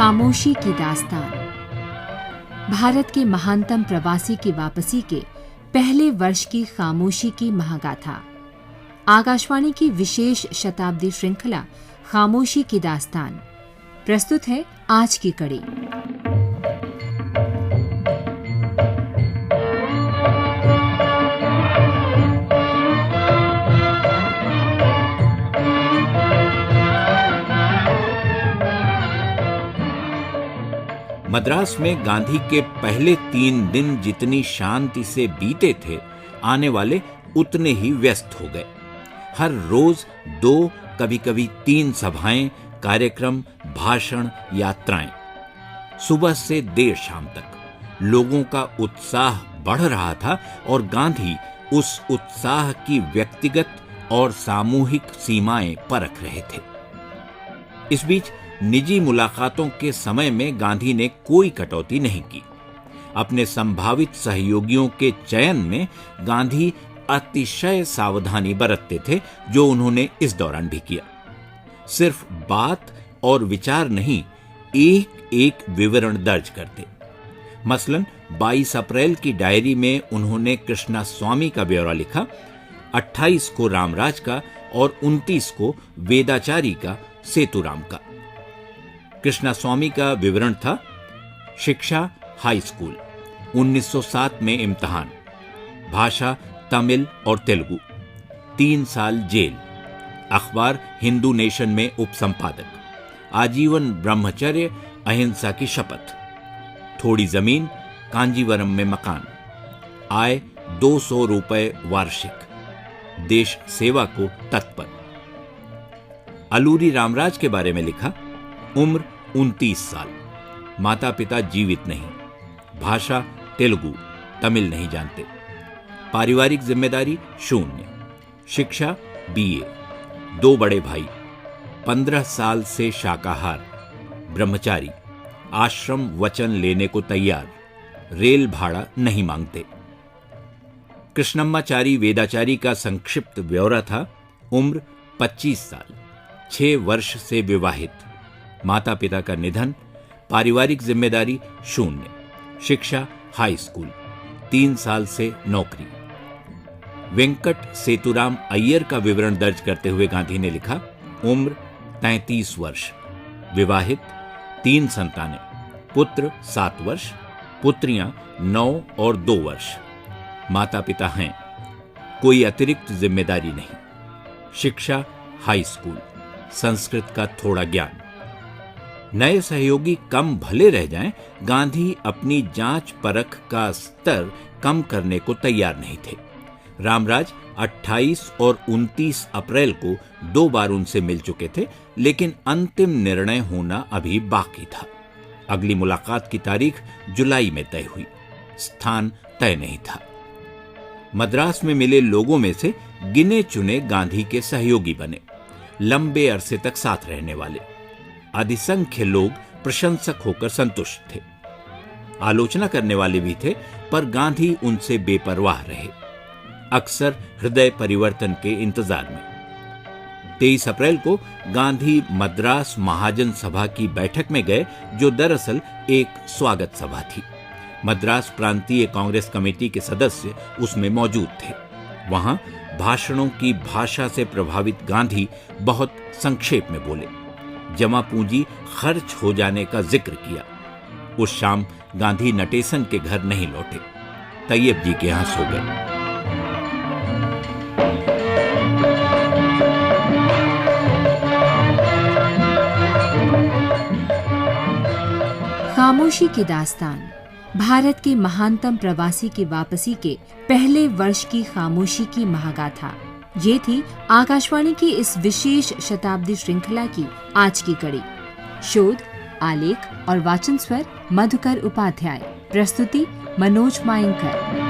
खामोशी की दास्तान। भारत के महानतम प्रवासी की वापसी के पहले वर्ष की खामोशी की महागाथा। आकाशवाणी की विशेष शताब्दी श्रृंखला खामोशी की दास्तान प्रस्तुत है आज की कड़ी। मद्रास में गांधी के पहले 3 दिन जितनी शांति से बीते थे, आने वाले उतने ही व्यस्त हो गए। हर रोज 2, कभी-कभी 3 सभाएं, कार्यक्रम, भाषण, यात्राएं। सुबह से देर शाम तक लोगों का उत्साह बढ़ रहा था और गांधी उस उत्साह की व्यक्तिगत और सामूहिक सीमाएं परख रहे थे। इस बीच निजी मुलाकातों के समय में गांधी ने कोई कटौती नहीं की। अपने संभावित सहयोगियों के चयन में गांधी अतिशय सावधानी बरतते थे, जो उन्होंने इस दौरान भी किया। सिर्फ बात और विचार नहीं, एक एक विवरण दर्ज करते। मसलन 22 अप्रैल की डायरी में उन्होंने कृष्णा स्वामी का ब्यौरा लिखा, 28 को रामराज का और 29 को वेदाचारी का, सेतुराम का। कृष्णा स्वामी का विवरण था, शिक्षा हाई स्कूल, 1907 में इम्तिहान, भाषा तमिल और तेलुगु, 3 साल जेल, अखबार हिंदू नेशन में उपसंपादक, आजीवन ब्रह्मचर्य, अहिंसा की शपथ, थोड़ी जमीन, कांजीवरम में मकान, आय 200 रुपए वार्षिक, देश सेवा को तत्पर। अलूरी रामराज के बारे में लिखा, उम्र 29 साल, माता पिता जीवित नहीं, भाषा तेलुगु, तमिल नहीं जानते, पारिवारिक जिम्मेदारी शून्य, शिक्षा BA, 2 बड़े भाई, 15 साल से शाकाहार, ब्रह्मचारी, आश्रम वचन लेने को तैयार, रेल भाड़ा नहीं मांगते। कृष्णम्माचारी वेदाचारी का संक्षिप्त ब्यौरा था, उम्र 25 साल, 6 वर्ष से विवाहित, माता पिता का निधन, पारिवारिक जिम्मेदारी शून्य, शिक्षा हाई स्कूल, 3 साल से नौकरी। वेंकट सेतुराम अय्यर का विवरण दर्ज करते हुए गांधी ने लिखा, उम्र 33 वर्ष, विवाहित, 3 संतानें, पुत्र 7 वर्ष, पुत्रियां 9 और 2 वर्ष, माता पिता हैं, कोई अतिरिक्त जिम्मेदारी नहीं, शिक्षा हाई स्कूल, संस्कृत का थोड़ा ज्ञान। नए सहयोगी कम भले रह जाएं, गांधी अपनी जांच परख का स्तर कम करने को तैयार नहीं थे। रामराज 28 और 29 अप्रैल को 2 बार उनसे मिल चुके थे, लेकिन अंतिम निर्णय होना अभी बाकी था। अगली मुलाकात की तारीख जुलाई में तय हुई, स्थान तय नहीं था। मद्रास में मिले लोगों में से गिने चुने गांधी के सहयोगी बने, लंबे अरसे तक साथ रहने वाले। अधिसंख्य लोग प्रशंसक होकर संतुष्ट थे, आलोचना करने वाले भी थे, पर गांधी उनसे बेपरवाह रहे, अक्सर हृदय परिवर्तन के इंतजार में। 23 अप्रैल को गांधी मद्रास महाजन सभा की बैठक में गए, जो दरअसल एक स्वागत सभा थी। मद्रास प्रांतीय कांग्रेस कमेटी के सदस्य उसमें मौजूद थे। वहां भाषणों की भाषा से प्रभावित गांधी बहुत संक्षेप में बोले, जमा पूंजी खर्च हो जाने का जिक्र किया। उस शाम गांधी नटेसन के घर नहीं लौटे, तैयब जी के यहां सो गए। खामोशी की दास्तान, भारत के महानतम प्रवासी की वापसी के पहले वर्ष की खामोशी की महागाथा। ये थी आकाशवाणी की इस विशेष शताब्दी श्रृंखला की आज की कड़ी। शोध, आलेख और वाचन स्वर मधुकर उपाध्याय, प्रस्तुति मनोज मायंकर।